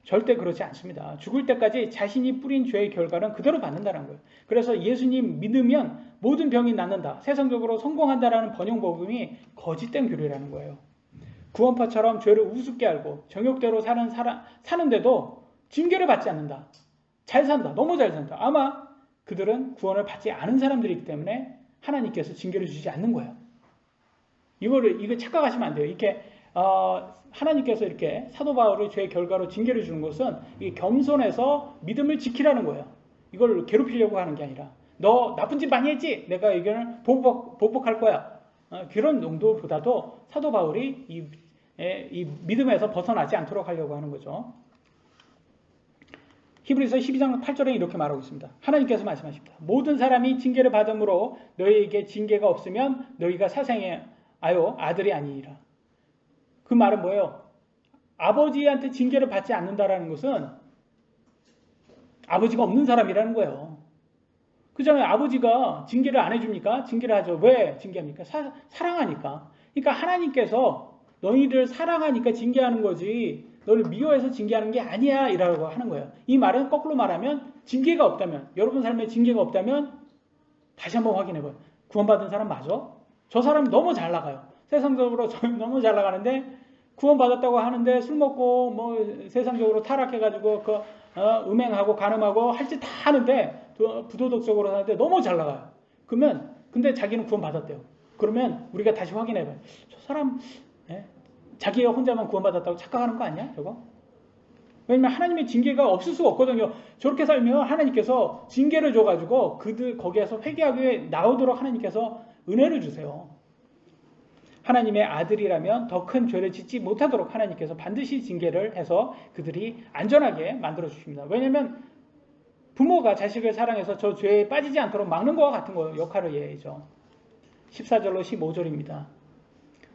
절대 그렇지 않습니다. 죽을 때까지 자신이 뿌린 죄의 결과는 그대로 받는다는 거예요. 그래서 예수님 믿으면 모든 병이 낫는다. 세상적으로 성공한다라는 번영복음이 거짓된 교리라는 거예요. 구원파처럼 죄를 우습게 알고 정욕대로 사는데도 징계를 받지 않는다. 잘 산다. 너무 잘 산다. 아마 그들은 구원을 받지 않은 사람들이기 때문에 하나님께서 징계를 주지 않는 거예요. 이거 착각하시면 안 돼요. 이렇게 하나님께서 이렇게 사도 바울의 죄의 결과로 징계를 주는 것은 이게 겸손해서 믿음을 지키라는 거예요. 이걸 괴롭히려고 하는 게 아니라 너 나쁜 짓 많이 했지? 내가 이거는 복복할 거야. 그런 용도보다도 사도 바울이 이 믿음에서 벗어나지 않도록 하려고 하는 거죠. 히브리서 12장 8절에 이렇게 말하고 있습니다. 하나님께서 말씀하십니다. 모든 사람이 징계를 받음으로 너희에게 징계가 없으면 너희가 세상에 아들이 아니니라. 그 말은 뭐예요? 아버지한테 징계를 받지 않는다라는 것은 아버지가 없는 사람이라는 거예요. 그잖아요. 아버지가 징계를 안 해줍니까? 징계를 하죠. 왜 징계합니까? 사랑하니까. 그러니까 하나님께서 너희를 사랑하니까 징계하는 거지 너를 미워해서 징계하는 게 아니야 이라고 하는 거예요. 이 말은 거꾸로 말하면 징계가 없다면 여러분 삶에 징계가 없다면 다시 한번 확인해봐요. 구원받은 사람 맞아? 저 사람 너무 잘 나가요. 세상적으로 너무 잘 나가는데 구원받았다고 하는데 술 먹고 뭐 세상적으로 타락해가지고 음행하고 간음하고 할 짓 다 하는데 부도덕적으로 사는데 너무 잘 나가요. 그러면 근데 자기는 구원받았대요. 그러면 우리가 다시 확인해봐요. 저 사람 자기가 혼자만 구원받았다고 착각하는 거 아니야? 저거? 왜냐면 하나님의 징계가 없을 수가 없거든요. 저렇게 살면 하나님께서 징계를 줘가지고 그들 거기에서 회개하게 나오도록 하나님께서 은혜를 주세요. 하나님의 아들이라면 더 큰 죄를 짓지 못하도록 하나님께서 반드시 징계를 해서 그들이 안전하게 만들어 주십니다. 왜냐하면 부모가 자식을 사랑해서 저 죄에 빠지지 않도록 막는 것과 같은 거 역할을 해야죠. 14절로 15절입니다.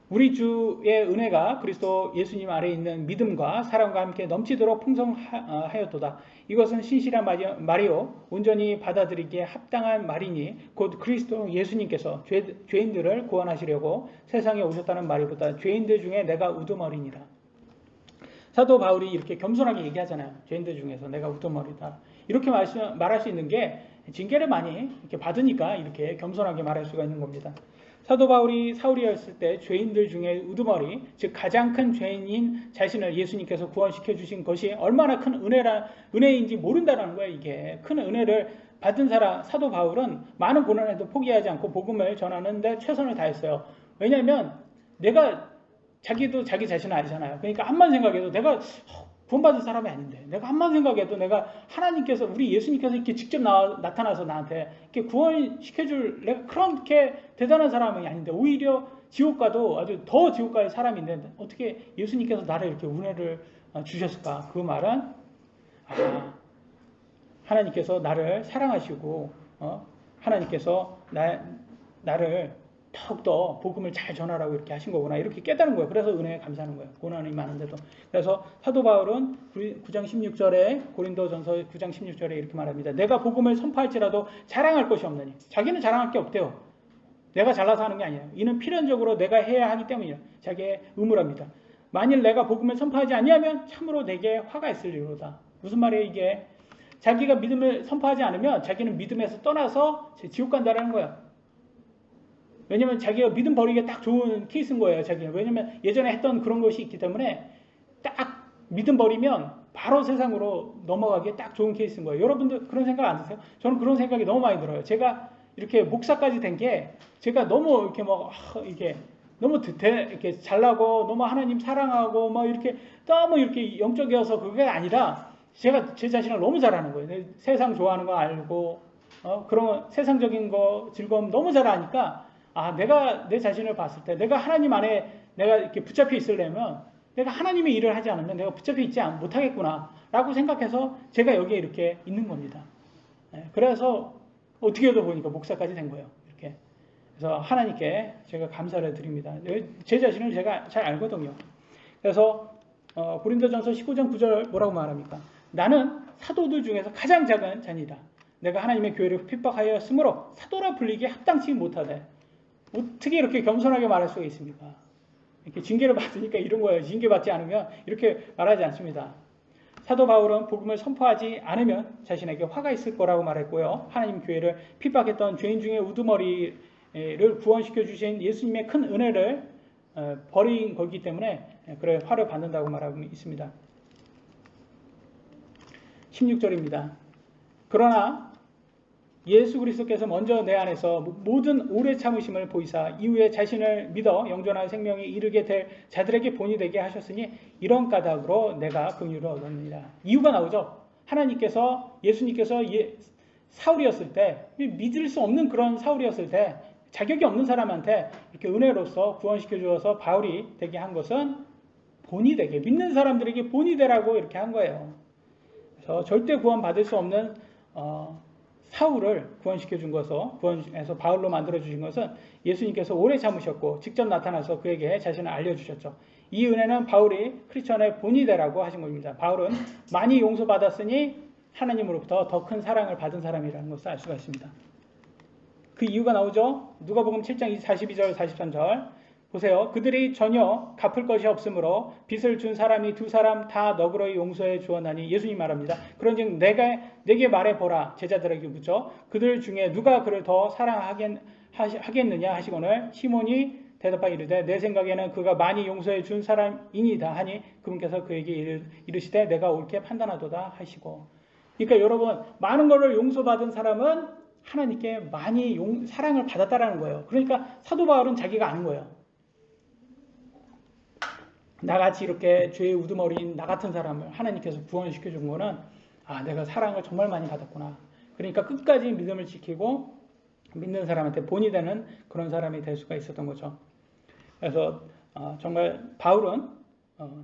우리 주의 은혜가 그리스도 예수님 아래에 있는 믿음과 사랑과 함께 넘치도록 풍성하였도다. 이것은 신실한 말이요 온전히 받아들이기에 합당한 말이니 곧 그리스도 예수님께서 죄인들을 구원하시려고 세상에 오셨다는 말이보다 죄인들 중에 내가 우두머리니라. 사도 바울이 이렇게 겸손하게 얘기하잖아요. 죄인들 중에서 내가 우두머리다. 이렇게 말할 수 있는 게 징계를 많이 이렇게 받으니까 이렇게 겸손하게 말할 수가 있는 겁니다. 사도 바울이 사울이었을 때 죄인들 중에 우두머리, 즉 가장 큰 죄인인 자신을 예수님께서 구원시켜 주신 것이 얼마나 큰 은혜인지 모른다는 거예요. 이게 큰 은혜를 받은 사도 바울은 많은 고난에도 포기하지 않고 복음을 전하는 데 최선을 다했어요. 왜냐하면 자기도 자기 자신을 알잖아요. 그러니까 암만 생각해도 내가 구원받은 사람이 아닌데 내가 한만 생각해도 내가 하나님께서 우리 예수님께서 이렇게 직접 나타나서 나한테 이렇게 구원시켜줄 내가 그렇게 대단한 사람이 아닌데 오히려 지옥 가도 아주 더 지옥 갈 사람인데 어떻게 예수님께서 나를 이렇게 은혜를 주셨을까? 그 말은 하나님께서 나를 사랑하시고 하나님께서 나를 더욱더 복음을 잘 전하라고 이렇게 하신 거구나 이렇게 깨달은 거예요. 그래서 은혜에 감사하는 거예요. 고난이 많은데도. 그래서 사도 바울은 9장 16절에 고린도전서 9장 16절에 이렇게 말합니다. 내가 복음을 선포할지라도 자랑할 것이 없느니. 자기는 자랑할 게 없대요. 내가 잘나서 하는 게 아니에요. 이는 필연적으로 내가 해야 하기 때문이에요. 자기의 의무랍니다. 만일 내가 복음을 선포하지 아니하면 참으로 내게 화가 있으리로다. 무슨 말이에요 이게? 자기가 믿음을 선포하지 않으면 자기는 믿음에서 떠나서 지옥 간다라는 거예요. 왜냐면 자기가 믿음 버리기에 딱 좋은 케이스인 거예요. 자기는. 왜냐면 예전에 했던 그런 것이 있기 때문에 딱 믿음 버리면 바로 세상으로 넘어가기에 딱 좋은 케이스인 거예요. 여러분들 그런 생각 안 드세요? 저는 그런 생각이 너무 많이 들어요. 제가 이렇게 목사까지 된 게 제가 너무 이렇게 이게 너무 이렇게 잘나고 너무 하나님 사랑하고 이렇게 너무 이렇게 영적이어서 그게 아니라 제가 제 자신을 너무 잘하는 거예요. 세상 좋아하는 거 알고 그런 세상적인 거 즐거움 너무 잘 아니까 내가 내 자신을 봤을 때 내가 하나님 안에 내가 이렇게 붙잡혀 있으려면 내가 하나님의 일을 하지 않으면 내가 붙잡혀 있지 못하겠구나 라고 생각해서 제가 여기에 이렇게 있는 겁니다. 그래서 어떻게 해도 보니까 목사까지 된 거예요. 이렇게. 그래서 하나님께 제가 감사를 드립니다. 제 자신을 제가 잘 알거든요. 그래서 고린도전서 19장 9절 뭐라고 말합니까? 나는 사도들 중에서 가장 작은 자니라. 내가 하나님의 교회를 핍박하였으므로 사도라 불리기에 합당치 못하되. 어떻게 이렇게 겸손하게 말할 수가 있습니까? 이렇게 징계를 받으니까 이런 거예요. 징계받지 않으면 이렇게 말하지 않습니다. 사도 바울은 복음을 선포하지 않으면 자신에게 화가 있을 거라고 말했고요. 하나님 교회를 핍박했던 죄인 중에 우두머리를 구원시켜 주신 예수님의 큰 은혜를 버린 거기 때문에 그래 화를 받는다고 말하고 있습니다. 16절입니다. 그러나 예수 그리스도께서 먼저 내 안에서 모든 오래 참으심을 보이사 이후에 자신을 믿어 영존한 생명에 이르게 될 자들에게 본이 되게 하셨으니 이런 까닭으로 내가 긍휼을 얻었느니라. 이유가 나오죠. 하나님께서 예수님께서 사울이었을 때 믿을 수 없는 그런 사울이었을 때 자격이 없는 사람한테 이렇게 은혜로서 구원시켜 주어서 바울이 되게 한 것은 본이 되게 믿는 사람들에게 본이 되라고 이렇게 한 거예요. 그래서 절대 구원 받을 수 없는 사울을 구원시켜 준 것은 구원해서 바울로 만들어 주신 것은 예수님께서 오래 참으셨고 직접 나타나서 그에게 자신을 알려주셨죠. 이 은혜는 바울이 크리스천의 본이 되라고 하신 겁니다. 바울은 많이 용서받았으니 하나님으로부터 더 큰 사랑을 받은 사람이라는 것을 알 수가 있습니다. 그 이유가 나오죠. 누가복음 7장 42절 43절 보세요. 그들이 전혀 갚을 것이 없으므로 빚을 준 사람이 두 사람 다 너그러이 용서해 주었나니 예수님 말합니다. 그런즉 내게 말해보라. 제자들에게 묻죠. 그들 중에 누가 그를 더 사랑하겠느냐 하시거늘 시몬이 대답하여 이르되 내 생각에는 그가 많이 용서해 준 사람이니이다 하니 그분께서 그에게 이르시되 내가 옳게 판단하도다 하시고. 그러니까 여러분 많은 것을 용서받은 사람은 하나님께 많이 사랑을 받았다라는 거예요. 그러니까 사도 바울은 자기가 아는 거예요. 나같이 이렇게 죄의 우두머리인 나 같은 사람을 하나님께서 구원시켜 준 거는 내가 사랑을 정말 많이 받았구나. 그러니까 끝까지 믿음을 지키고 믿는 사람한테 본이 되는 그런 사람이 될 수가 있었던 거죠. 그래서 정말 바울은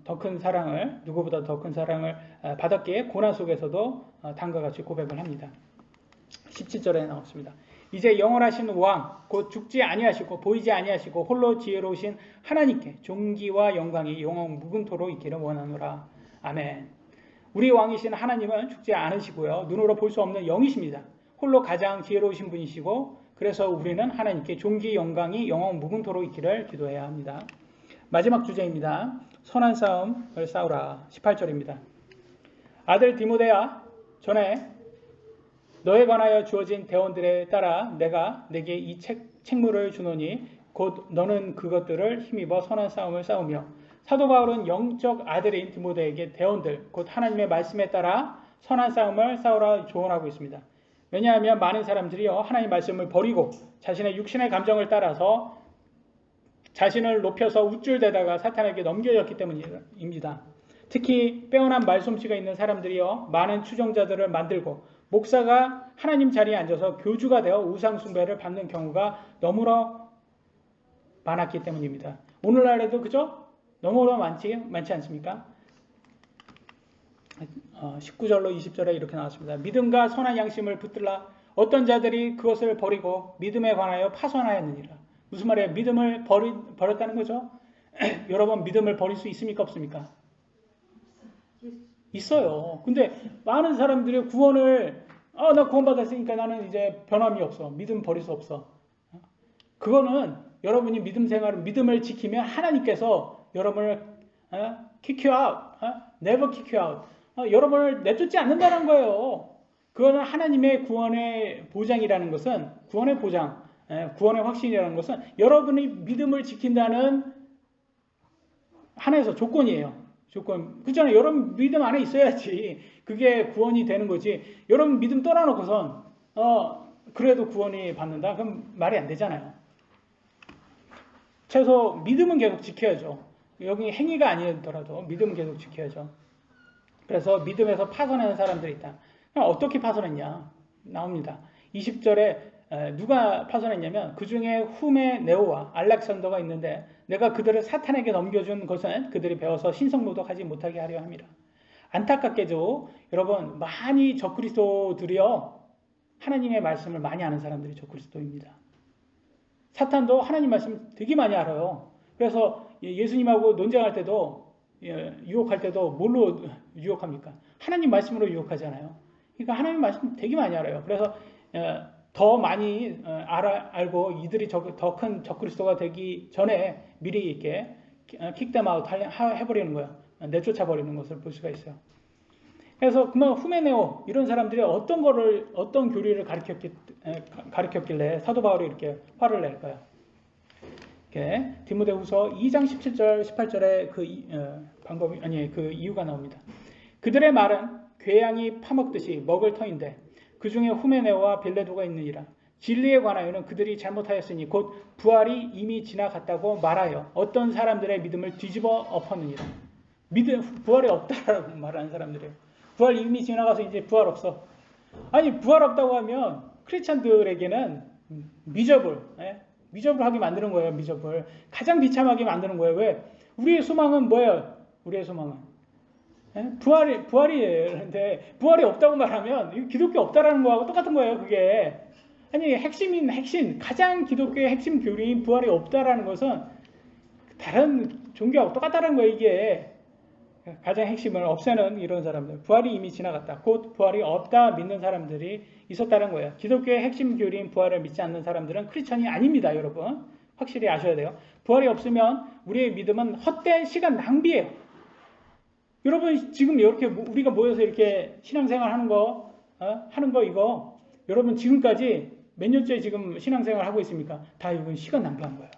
더 큰 사랑을 누구보다 더 큰 사랑을 받았기에 고난 속에서도 다음과 같이 고백을 합니다. 17절에 나왔습니다. 이제 영원하신 왕 곧 죽지 아니하시고 보이지 아니하시고 홀로 지혜로우신 하나님께 존귀와 영광이 영원 무궁토록 있기를 원하노라. 아멘. 우리 왕이신 하나님은 죽지 않으시고요. 눈으로 볼 수 없는 영이십니다. 홀로 가장 지혜로우신 분이시고 그래서 우리는 하나님께 존귀 영광이 영원 무궁토록 있기를 기도해야 합니다. 마지막 주제입니다. 선한 싸움을 싸우라. 18절입니다. 아들 디모데야 전에 너에 관하여 주어진 대원들에 따라 내가 내게 이 책무를 주노니 곧 너는 그것들을 힘입어 선한 싸움을 싸우며. 사도 바울은 영적 아들인 디모데에게 대원들 곧 하나님의 말씀에 따라 선한 싸움을 싸우라 조언하고 있습니다. 왜냐하면 많은 사람들이요 하나님의 말씀을 버리고 자신의 육신의 감정을 따라서 자신을 높여서 우쭐대다가 사탄에게 넘겨졌기 때문입니다. 특히 빼어난 말솜씨가 있는 사람들이요 많은 추종자들을 만들고 목사가 하나님 자리에 앉아서 교주가 되어 우상 숭배를 받는 경우가 너무나 많았기 때문입니다. 오늘날에도 그죠? 너무나 많지 않습니까? 19절로 20절에 이렇게 나왔습니다. 믿음과 선한 양심을 붙들라 어떤 자들이 그것을 버리고 믿음에 관하여 파손하였느니라. 무슨 말이에요? 믿음을 버렸다는 거죠. 여러분 믿음을 버릴 수 있습니까? 없습니까? 있어요. 근데 많은 사람들이 구원을 나 구원받았으니까 나는 이제 변함이 없어. 믿음 버릴 수 없어. 그거는 여러분이 믿음을 지키면 하나님께서 여러분을 kick you out, never kick you out. 여러분을 내쫓지 않는다는 거예요. 그거는 하나님의 구원의 보장이라는 것은 구원의 보장, 구원의 확신이라는 것은 여러분이 믿음을 지킨다는 하나에서 조건이에요. 조건. 그렇잖아요. 여러분 믿음 안에 있어야지 그게 구원이 되는 거지. 여러분 믿음 떠나놓고선 그래도 구원이 받는다? 그럼 말이 안 되잖아요. 최소 믿음은 계속 지켜야죠. 여기 행위가 아니더라도 믿음은 계속 지켜야죠. 그래서 믿음에서 파손하는 사람들이 있다. 그럼 어떻게 파손했냐? 나옵니다. 20절에 누가 파손했냐면 그 중에 후메네오와 알렉산더가 있는데 내가 그들을 사탄에게 넘겨준 것은 그들이 배워서 신성모독하지 못하게 하려 함이라. 안타깝게도 여러분 많이 적그리스도들이요 하나님의 말씀을 많이 아는 사람들이 적그리스도입니다. 사탄도 하나님 말씀 되게 많이 알아요. 그래서 예수님하고 논쟁할 때도 유혹할 때도 뭘로 유혹합니까? 하나님 말씀으로 유혹하잖아요. 그러니까 하나님 말씀 되게 많이 알아요. 그래서 더 많이 알고 이들이 더 큰 적그리스도가 되기 전에 미리 이렇게 킥them out 해버리는 거예요. 내쫓아버리는 것을 볼 수가 있어요. 그래서 그만 후메네오 이런 사람들이 어떤 교리를 가르쳤길래 사도 바울이 이렇게 화를 낼까요? 이렇게 디모데후서 2장 17절 18절에 그 이유가 나옵니다. 그들의 말은 궤양이 파먹듯이 먹을 터인데 그 중에 후메네오와 빌레도가 있느니라. 진리에 관하여는 그들이 잘못하였으니 곧 부활이 이미 지나갔다고 말하여 어떤 사람들의 믿음을 뒤집어 엎었느니라. 부활이 없다라고 말하는 사람들이에요. 부활 이미 지나가서 이제 부활 없어. 아니 부활 없다고 하면 크리스찬들에게는 미저블하게 만드는 거예요. 미저블. 가장 비참하게 만드는 거예요. 왜? 우리의 소망은 뭐예요? 우리의 소망은 부활이에요. 그런데 부활이 없다고 말하면 기독교 없다라는 거하고 똑같은 거예요. 그게 아니 핵심 가장 기독교의 핵심 교리인 부활이 없다라는 것은 다른 종교하고 똑같다는 거예요. 이게 가장 핵심을 없애는 이런 사람들. 부활이 이미 지나갔다. 곧 부활이 없다 믿는 사람들이 있었다는 거예요. 기독교의 핵심 교리인 부활을 믿지 않는 사람들은 크리스천이 아닙니다. 여러분 확실히 아셔야 돼요. 부활이 없으면 우리의 믿음은 헛된 시간 낭비예요. 여러분 지금 이렇게 우리가 모여서 이렇게 신앙생활 하는 거 이거 여러분 지금까지 몇 년째 지금 신앙생활 하고 있습니까? 다 이건 시간 낭비한 거예요.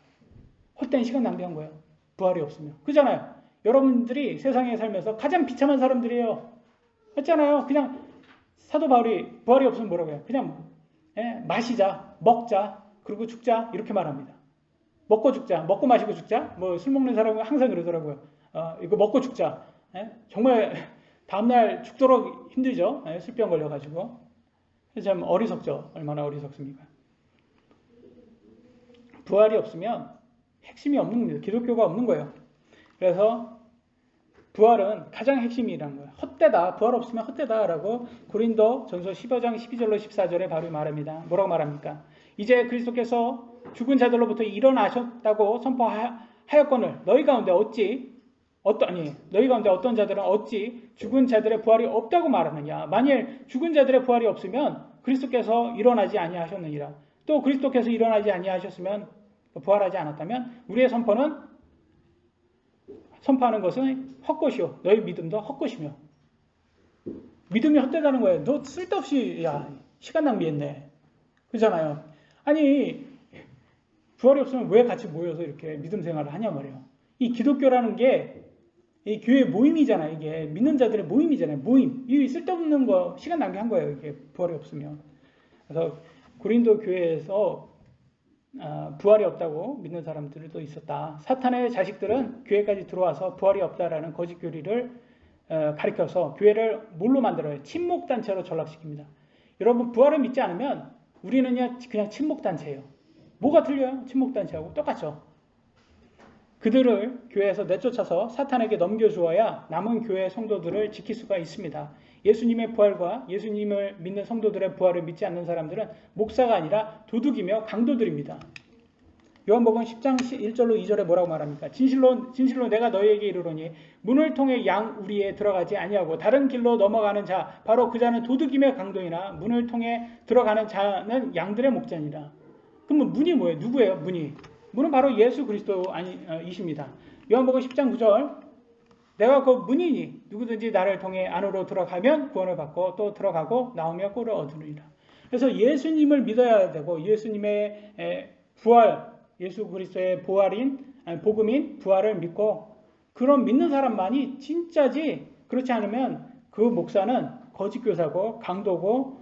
헛된 시간 낭비한 거예요. 부활이 없으면. 그잖아요. 여러분들이 세상에 살면서 가장 비참한 사람들이에요. 맞잖아요. 그냥 사도 바울이 부활이 없으면 뭐라고 해요? 그냥 마시자, 먹자, 그리고 죽자 이렇게 말합니다. 먹고 죽자, 먹고 마시고 죽자. 뭐 술 먹는 사람은 항상 그러더라고요. 이거 먹고 죽자. 정말 다음날 죽도록 힘들죠. 술병 걸려가지고. 참 어리석죠. 얼마나 어리석습니까? 부활이 없으면 핵심이 없는 겁니다. 기독교가 없는 거예요. 그래서 부활은 가장 핵심이라는 거예요. 헛되다. 부활 없으면 헛되다라고 고린도 전서 15장 12절로 14절에 바로 말합니다. 뭐라고 말합니까? 이제 그리스도께서 죽은 자들로부터 일어나셨다고 선포하였거늘 너희 가운데 어떤 자들은 어찌 죽은 자들의 부활이 없다고 말하느냐. 만일 죽은 자들의 부활이 없으면 그리스도께서 일어나지 아니하셨느니라. 또 그리스도께서 일어나지 아니하셨으면 부활하지 않았다면 우리의 선포하는 것은 헛것이요 너희 믿음도 헛것이며. 믿음이 헛되다는 거예요. 너 쓸데없이 시간 낭비했네. 그렇잖아요. 아니 부활이 없으면 왜 같이 모여서 이렇게 믿음 생활을 하냐 말이에요. 이 기독교라는 게 이 교회 모임이잖아요. 이게 믿는 자들의 모임이잖아요. 모임. 이 쓸데없는 거 시간 낭비한 거예요. 이게 부활이 없으면. 그래서 고린도 교회에서 부활이 없다고 믿는 사람들도 있었다. 사탄의 자식들은 교회까지 들어와서 부활이 없다라는 거짓 교리를 가리켜서 교회를 뭘로 만들어요? 친목단체로 전락시킵니다. 여러분 부활을 믿지 않으면 우리는 그냥 친목단체예요. 뭐가 틀려요? 친목단체하고 똑같죠. 그들을 교회에서 내쫓아서 사탄에게 넘겨주어야 남은 교회 성도들을 지킬 수가 있습니다. 예수님의 부활과 예수님을 믿는 성도들의 부활을 믿지 않는 사람들은 목사가 아니라 도둑이며 강도들입니다. 요한복음 10장 1절로 2절에 뭐라고 말합니까? 진실로 내가 너희에게 이르노니 문을 통해 양 우리에 들어가지 아니하고 다른 길로 넘어가는 자 바로 그 자는 도둑이며 강도이나 문을 통해 들어가는 자는 양들의 목자니라. 그러면 문이 뭐예요? 누구예요? 문은 바로 예수 그리스도이십니다. 요한복음 10장 9절 내가 그 문이니 누구든지 나를 통해 안으로 들어가면 구원을 받고 또 들어가고 나오며 꼴을 얻으리라. 그래서 예수님을 믿어야 되고 예수님의 부활 예수 그리스도의 복음인 부활을 믿고 그런 믿는 사람만이 진짜지 그렇지 않으면 그 목사는 거짓 교사고 강도고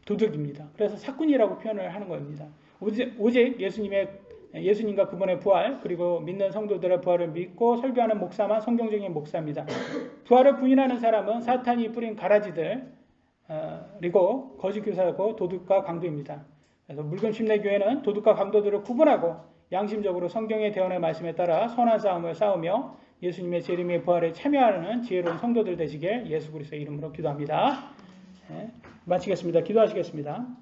도둑입니다. 그래서 사꾼이라고 표현을 하는 겁니다. 오직 예수님과 그분의 부활 그리고 믿는 성도들의 부활을 믿고 설교하는 목사만 성경적인 목사입니다. 부활을 부인하는 사람은 사탄이 뿌린 가라지들 그리고 거짓 교사고 도둑과 강도입니다. 그래서 물금심내 교회는 도둑과 강도들을 구분하고 양심적으로 성경의 대언의 말씀에 따라 선한 싸움을 싸우며 예수님의 재림의 부활에 참여하는 지혜로운 성도들 되시길 예수 그리스도의 이름으로 기도합니다. 마치겠습니다. 기도하시겠습니다.